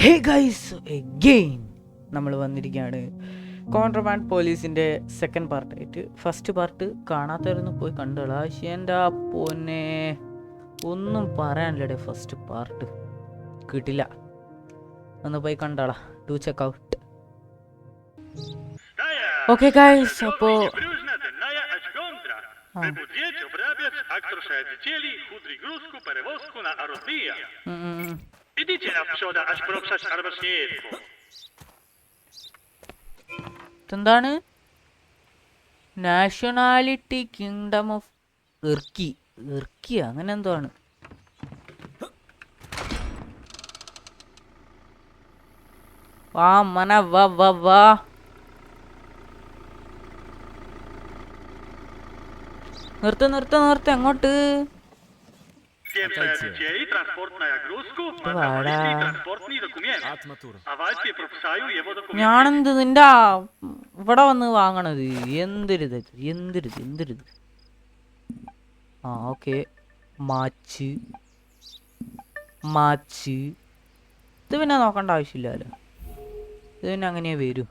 Hey guys again നമ്മൾ വന്നിരിക്കുകയാണ് contraband പോലീസിൻ്റെ സെക്കൻഡ് പാർട്ട് ആയിട്ട്. ഫസ്റ്റ് പാർട്ട് കാണാത്തവരൊന്നും പോയി കണ്ടോളാം. പക്ഷേ എൻ്റെ പൊന്നെ ഒന്നും പറയാനില്ലടേ, ഫസ്റ്റ് പാർട്ട് കിട്ടില്ല. ഒന്ന് പോയി കണ്ടോളാം. Do check out. Okay guys, അപ്പോൾ Będziecie obrabiać akt ruszający cieli, chudry gruzku, perewozku na Arozbija. Idźcie na przoda, aż proprzeć arbaczniejstwo. എന്താണ് നാഷണാലിറ്റി കിങ്ഡം ഓഫ് ഇർക്കി അങ്ങനെ എന്തോ ആണ്. വാ മന വാ വാ വാ. നിർത്ത് എങ്ങോട്ട്? Pierwsze cieli, transportna jak gruzku, ma Dobra. zawaliczny transportni dokument. A walcie propsają jego dokumenty. ഞാനെന്ത് നിന്റെ ഇവിടെ വന്ന് വാങ്ങണത്? എന്തൊരിത്. ആ ഓക്കെ, മാച്ച് ഇത് പിന്നെ നോക്കേണ്ട ആവശ്യമില്ലല്ലോ. ഇത് പിന്നെ അങ്ങനെ വരൂ.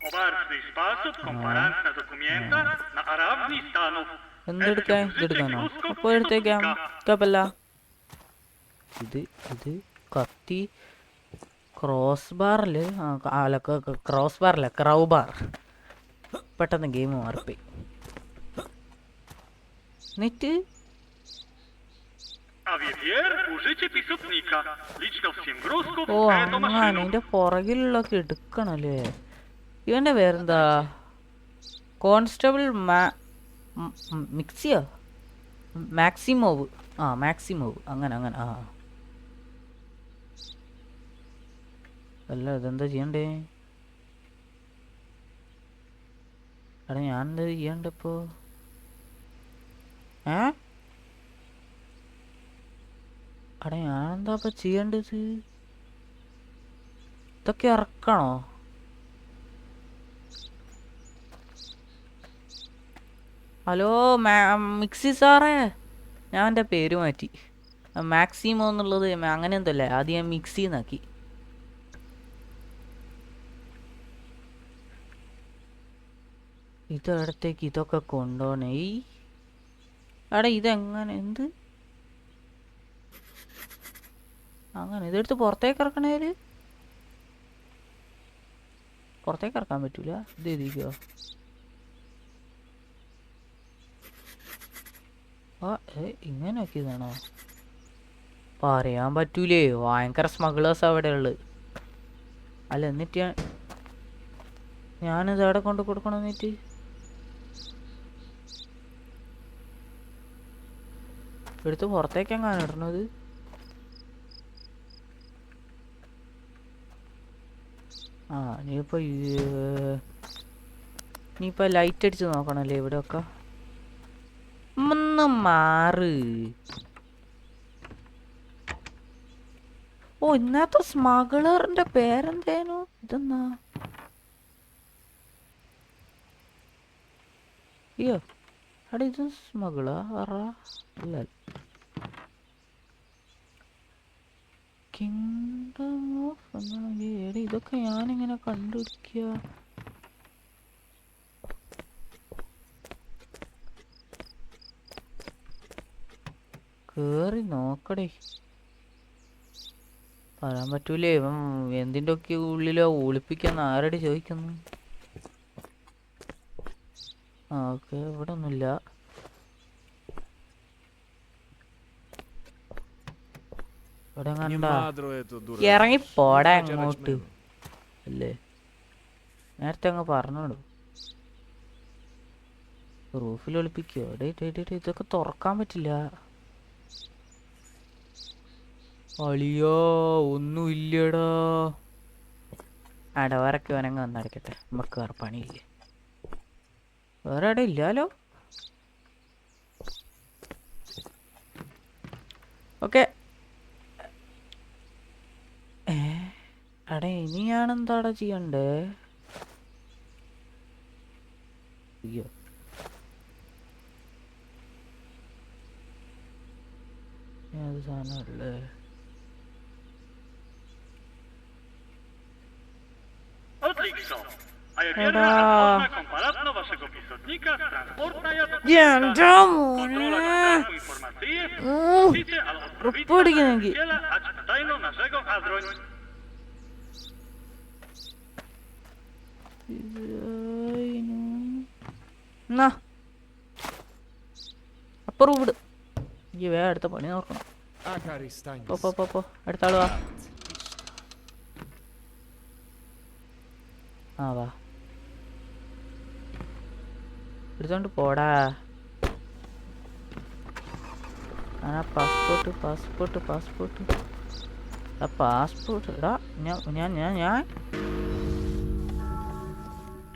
Obarczny sposób, komparant na dokumenta, na arawni stanów. ഇതെടുക്കാനോ? അപ്പോൾ എടുത്തേക്കാം, കുഴപ്പമില്ല. ഇത് കത്തി, ക്രോസ് ബാറിൽ ക്രൗ ബാർ. പെട്ടെന്ന് ഗെയിം മാറിപ്പോയി. എന്നിട്ട് A wiewier, użycie pisutnika. Licznością gruzków, oh do അങ്ങനെ maszynu. ഇതിന്റെ പുറകിലുള്ളൊക്കെ എടുക്കണല്ലേ. ഇവന്റെ പേരെന്താ? കോൺസ്റ്റബിൾ മിക്സിയോ മാക്സിമോവ്. മാക്സിമോവ് അങ്ങനെ ആ. അല്ല ഇതെന്താ ചെയ്യണ്ടേ? എടാ ഞാനെന്താ ചെയ്യണ്ടപ്പോ? എടാ ഞാനെന്താ ഇപ്പൊ ചെയ്യേണ്ടത്? ഇതൊക്കെ ഇറക്കണോ? ഹലോ മിക്സി സാറേ, ഞാൻ എൻ്റെ പേര് മാറ്റി. മാക്സിമോ എന്നുള്ളത് അങ്ങനെ എന്തല്ലേ, ആദ്യം ഞാൻ മിക്സി എന്നാക്കി. ഇതടുത്തേക്ക് ഇതൊക്കെ കൊണ്ടുപോണേ. എടാ ഇതെങ്ങനെ അങ്ങനെ ഇതെടുത്ത് പുറത്തേക്ക് ഇറക്കണേല് പുറത്തേക്ക് ഇറക്കാൻ പറ്റൂല. ഇത് എഴുതിക്കോ. ഇങ്ങനെ ആക്കിയതാണോ? പറയാൻ പറ്റൂലേ, ഭയങ്കര സ്മഗ്ലേഴ്സ് അവിടെ ഉള്ളത്. അല്ല എന്നിട്ട് ഞാനിത് അവിടെ കൊണ്ട് കൊടുക്കണം. എന്നിട്ട് എടുത്ത് പുറത്തേക്ക് എങ്ങാനും ഇടണത്? നീയിപ്പോ ലൈറ്റ് അടിച്ച് നോക്കണല്ലേ ഇവിടെയൊക്കെ. ഒന്ന് മാറ്. ഓ ഇന്നത്തെ സ്മഗ്ലറിന്റെ പേരെന്തേനു? ഇതെന്നാ? അയ്യോ അവിടെ ഇത് സ്മഗ്ലർ കിങ്ഡം ഓഫ് ഇതൊക്കെ ഞാനിങ്ങനെ കണ്ടുപിടിക്കുക. കേറി നോക്കടേ. പറയാൻ പറ്റൂലേ ഇവൻ എന്തിൻ്റെ ഒക്കെ ഉള്ളിലോ ഒളിപ്പിക്കാന്ന് ആരോട് ചോദിക്കുന്നു? ഓക്കെ ഇവിടെ ഒന്നുമില്ല. ഇവിടെ കണ്ട ഇറങ്ങിപ്പോടാ അങ്ങോട്ട് അല്ലേ? നേരത്തെ അങ്ങ് പറഞ്ഞോളൂ. റൂഫിൽ ഒളിപ്പിക്കോ? ഇതൊക്കെ തുറക്കാൻ പറ്റില്ല. അളിയോ ഒന്നുമില്ലടാ. അടവറൊക്കെ വനങ്ങ് വന്നടക്കട്ടെ, നമുക്ക് വേറെ പണിയില്ലേ. വേറെ അവിടെ ഇല്ലാലോ. ഓക്കെ അടേ ഇനി ഞാനെന്താടാ ചെയ്യണ്ടേ? അയ്യോ സാധനമല്ലേ je wierna, a można komparatno waszego pisotnika, transportna എൻ്റെ kontrola മോനെ kontaktu informacyje, musicie, ale odprawić ഉറപ്പടിക്കുന്നെങ്കിൽ wiele, a tajno naszego adroń. എന്നാ അപ്പുറം വിട് ഈ വേഗം അടുത്ത പണി നോക്കണം. പോ അടുത്ത ആള് വാ. ആ വാ എടുത്തോണ്ട് പോടാ. ആ പാസ്പോർട്ട് എടാ ഞാൻ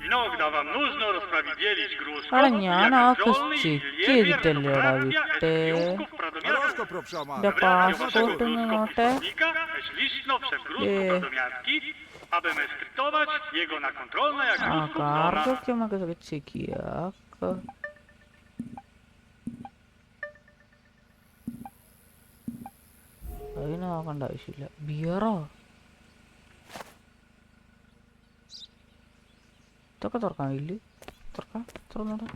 Inogda wam nużno rozprawidzielić gruzków, Ale nie, jak no, zdolny i kości, zliewnie kiedy te wystoprawia lerawitte? etiopków pradomiastów. എൻ്റെ പാസ്പോർട്ട് നോട്ടെ. Śliczno przez gruzków pradomiastki, aby mestrytować jego na kontrolne jak ആ gruzków zona. കാർഡൊക്കെ നമുക്ക് check ചെയ്യാം. അതിന് നോക്കണ്ട ആവശ്യമില്ല. Bureau ഇതൊക്കെ തുറക്കാൻ ഇല്ല. തുറന്നോടാ.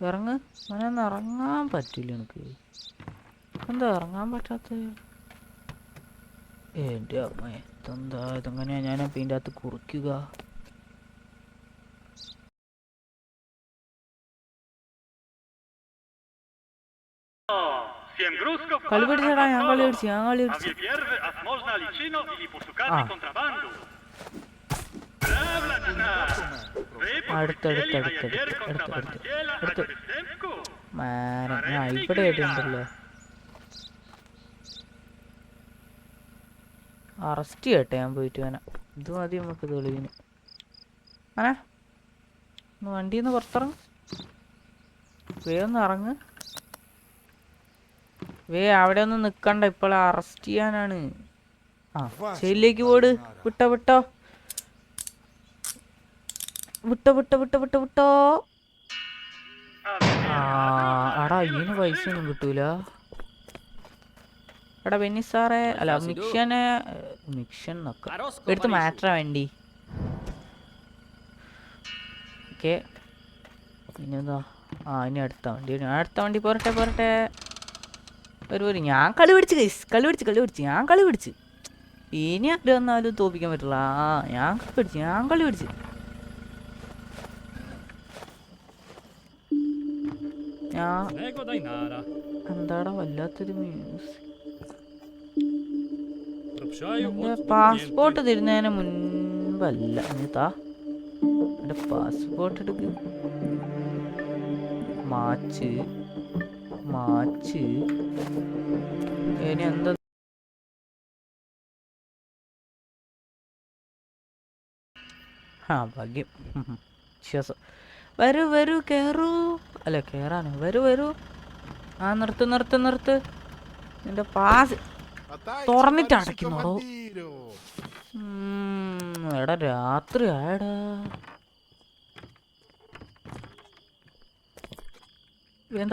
ഇറങ്ങ് മനൊന്ന് ഇറങ്ങാൻ പറ്റില്ല എനിക്ക്. എന്താ ഇറങ്ങാൻ പറ്റാത്ത? എൻ്റെ അമ്മ ഇതെന്താ ഇതെങ്ങനെയാ ഞാനപ്പം ഇതിൻ്റെ അകത്ത് കുറിക്കുക? കളി പിടിച്ചടാ. ഞാൻ കളി പിടിച്ചു. A wie pierwy, a można liczyno ili poszukany A. kontrabandu. ഇവിടെ ആയിട്ടുണ്ടല്ലോ. അറസ്റ്റ് ചെയ്യട്ടെ ഞാൻ പോയിട്ട് വേണം. ഇത് മതി നമുക്ക് തെളിവിന്. അങ്ങനെ ഒന്ന് വണ്ടിയിൽ നിന്ന് പുറത്തിറങ്ങ്. വേഗം ഇറങ്ങ്. അവിടെ ഒന്നും നിക്കണ്ട. ഇപ്പോൾ അറസ്റ്റ് ചെയ്യാനാണ്. ആ ജയിലിലേക്ക് പോട്. വിട്ടോ എടാ ഇതിന് പൈസ ഒന്നും കിട്ടൂല. എടാ ബെന്നി സാറേ അല്ല മിക്ഷൻ നോക്കാം. എടുത്ത് മാറ്റാ വേണ്ടി. ഓക്കെ പിന്നെന്താ? ഇനി അടുത്ത വണ്ടി പോരട്ടെ. ഒരു ഞാൻ കളി പിടിച്ച് ഞാൻ കളി പിടിച്ച്. ഇനി ആര് വന്നാലും തോപ്പിക്കാൻ പറ്റില്ല. ഞാൻ കളി പിടിച്ച്. എന്താടാ വല്ലാത്തൊരു മ്യൂസിക്. പാസ്പോർട്ട് തരുന്നതിന് മുൻപല്ല. നീത്താ എൻ്റെ പാസ്പോർട്ട് എടുക്ക്. മാച്ച് ഇനി എന്താ? ഭാഗ്യം. വിശ്വാസം. വരൂ കേറൂ. അല്ല കേറാനോ? വരൂ. നിർത്ത്. നിന്റെ പാസ് തുറന്നിട്ട് അടയ്ക്കുന്നോടോ. എടാ രാത്രി ആയടാ. വേണ്ട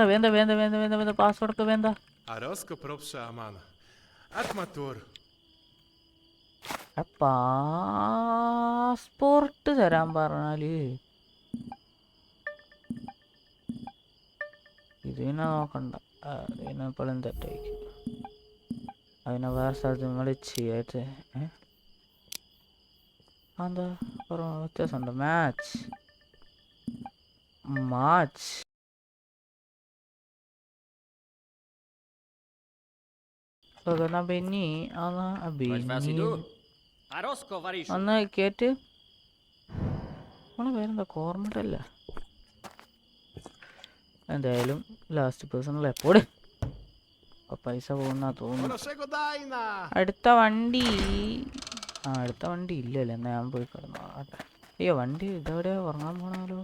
പാസ്പോർട്ട് വേണ്ട. പാസ്പോർട്ട് തരാൻ പറഞ്ഞാല് ഇതിനെ നോക്കണ്ട. ഇതിനെപ്പോഴും തെറ്റായിരിക്കും. അതിനെ വേറെ സ്ഥലത്ത് നിങ്ങൾ ചെയ്യട്ടെ. എന്താ വ്യത്യാസമുണ്ട്? മാച്ച് ബെന്നി ഒന്ന് കേറ്റ്. നമ്മളെ പേരെന്താ? കോർമറ്റല്ല. എന്തായാലും ലാസ്റ്റ് പേഴ്സണൽ എപ്പോഴും പൈസ പോകുന്ന തോന്നുന്നു. അടുത്ത വണ്ടി ഇല്ലല്ലോ. എന്നാ ഞാൻ പോയി കിടന്നു. അയ്യോ വണ്ടി ഇതെവിടെയാ? ഉറങ്ങാൻ പോണാലോ.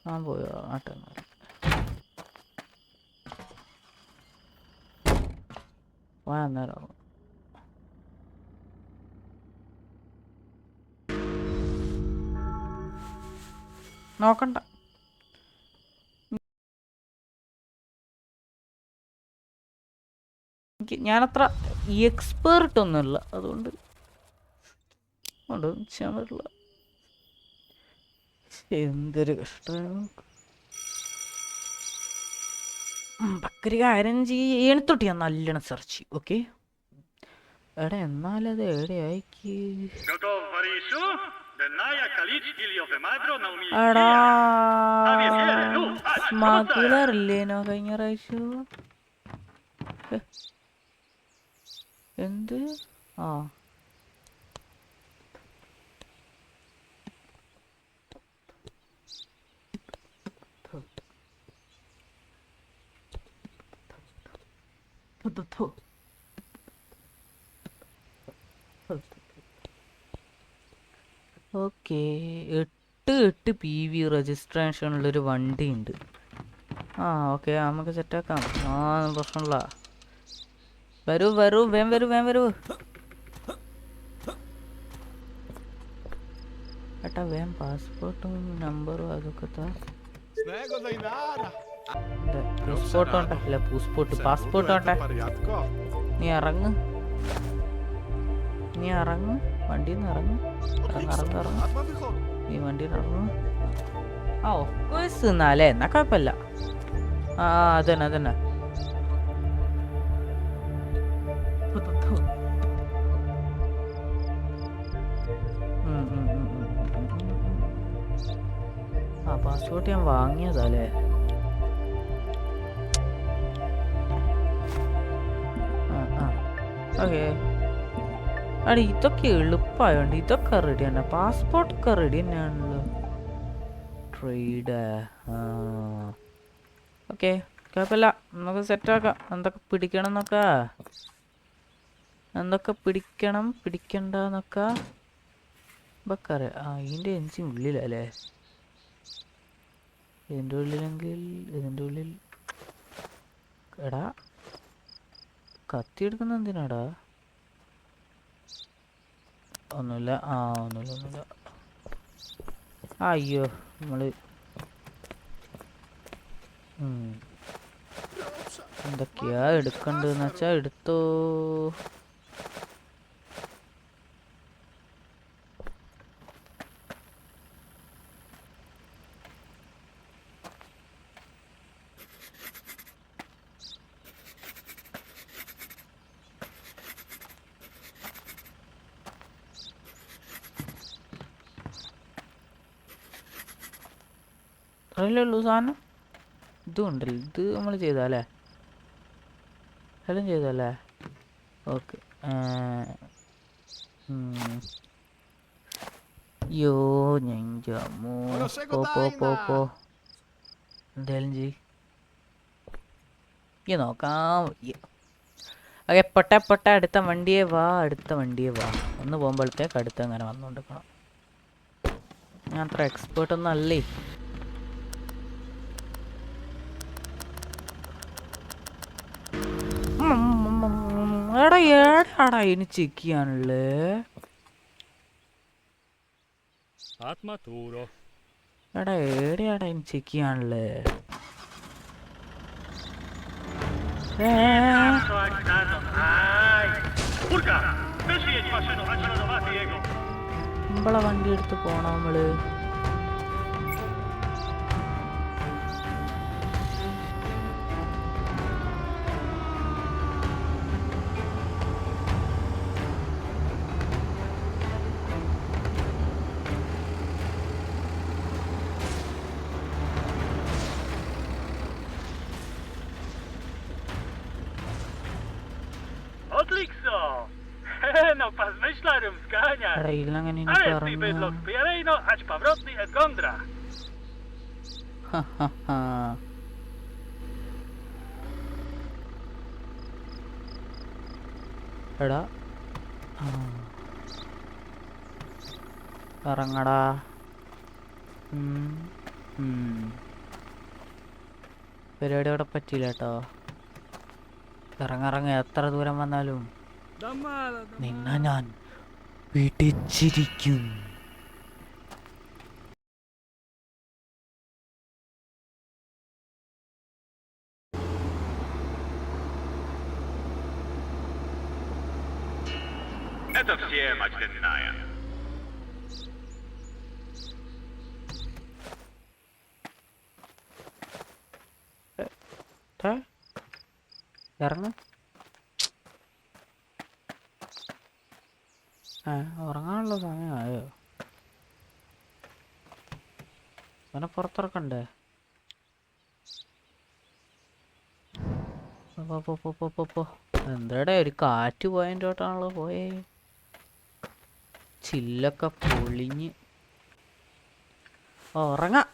ഞാൻ പോയോ ആട്ടെ. അന്നേരം നോക്കണ്ട. ഞാനത്ര എക്സ്പേർട്ട് ഒന്നുമല്ല. അതുകൊണ്ട് കൊണ്ടൊന്നും ചെയ്യാൻ പറ്റില്ല. എന്തൊരു കഷ്ടമാണ്. ബക്കരി കാര്യം ചെയ്യണത്തൊട്ട് ഞാൻ നല്ലോണം സെർച്ച്. ഓക്കെ എടാ എന്നാലത് എവിടെയായിക്ക്? Gotov, Variszu? Dennaja kalić iliowe madro na എടാ umilicia. സ്മഗ്ലറില്ലേനോ കഴിഞ്ഞ പ്രാവശ്യം? എന്ത്? ആ ഓക്കെ 8 PV രജിസ്ട്രേഷനുള്ളൊരു വണ്ടി ഉണ്ട്. ആ ഓക്കെ നമുക്ക് സെറ്റാക്കാം. ആ പ്രശ്നമില്ല. വരൂ വരൂ വേം വരൂ വേം വരൂ ഏട്ടാ വേം പാസ്പോർട്ടും നമ്പറും അതൊക്കെ പാസ്പോർട്ട് ഉണ്ടല്ല പാസ്പോർട്ട് ഉണ്ടേ. നീ ഇറങ്ങ് വണ്ടിയിൽ നിന്ന് ഇറങ്ങ്. നീ വണ്ടിയിൽ ഇറങ്ങ്. ആ ഓഫ്കോഴ്സ് എന്നാലേ എന്നാ കുഴപ്പമില്ല. ആ അതന്നെ ആ പാസ്പോർട്ട് ഞാൻ വാങ്ങിയതല്ലേ. ഓക്കെ അടി ഇതൊക്കെ എളുപ്പമായോണ്ട് ഇതൊക്കെ റെഡി തന്നെ. പാസ്പോർട്ടൊക്കെ റെഡി തന്നെയാണല്ലോ. ട്രേഡ് ഓക്കെ കുഴപ്പമില്ല. നമുക്ക് സെറ്റാക്കാം. എന്തൊക്കെ പിടിക്കണം പിടിക്കണ്ടെന്നൊക്കെ നമുക്കറിയാം. ആ ഇതിൻ്റെ എൻജിൻ ഉള്ളിലല്ലേ? ഇതിൻ്റെ ഉള്ളിലെങ്കിൽ ഇതിൻ്റെ ഉള്ളിൽ എടാ കത്തി എടുക്കുന്ന എന്തിനാടാ? ഒന്നുമില്ല. ഒന്നുമില്ല. അയ്യോ നമ്മള് എന്തൊക്കെയാ എടുക്കണ്ടെന്ന് വെച്ചാ എടുത്തോ. അത്രയല്ലേ ഉള്ളൂ സാധനം. ഇതും ഉണ്ടല്ലോ. ഇത് നമ്മൾ ചെയ്താലേ എല്ലാം ചെയ്തല്ലേ. ഓക്കെ യോ ഞമ്മോ പോ എന്തായാലും ചെയ് നോക്കാം. ഓക്കെ പൊട്ട അടുത്ത വണ്ടിയെ വാ. ഒന്ന് പോകുമ്പോഴത്തേക്ക് അടുത്ത് അങ്ങനെ വന്നുകൊണ്ടിരിക്കണം. ഞാൻ അത്ര എക്സ്പേർട്ടൊന്നും അല്ലേ. എടാ ഏടാടാ ഇനി ചെക്ക് ചെയ്യാനുള്ളേ? എടാ ഏടെയാടാ ഇനി ചെക്ക് ചെയ്യാനുള്ളേ? നമ്മളെ വണ്ടി എടുത്ത് പോണോ നമ്മള്? No pas myślarem zganiać. എടാ ഇല്ലങ്ങനെ ഇനി Ale പറഞ്ഞു. bydlok spierejno, ać powrotny et gondra. എടാ ഇറങ്ങടാ. പരിപാടി അവിടെ പറ്റിയില്ല കേട്ടോ. ഇറങ്ങ എത്ര ദൂരം വന്നാലും നിന്നെ ഞാൻ പിടിച്ചിരിക്കും. Это все, мать Денная. ഇറങ്ങ. ഉറങ്ങാനുള്ള സമയമായോ? അവനെ പുറത്തിറക്കണ്ടേ? എന്താടാ ഒരു കാറ്റ് പോയതിൻ്റെോട്ടാണല്ലോ പോയേ. ചില്ലൊക്കെ പൊളിഞ്ഞ് ഉറങ്ങാം.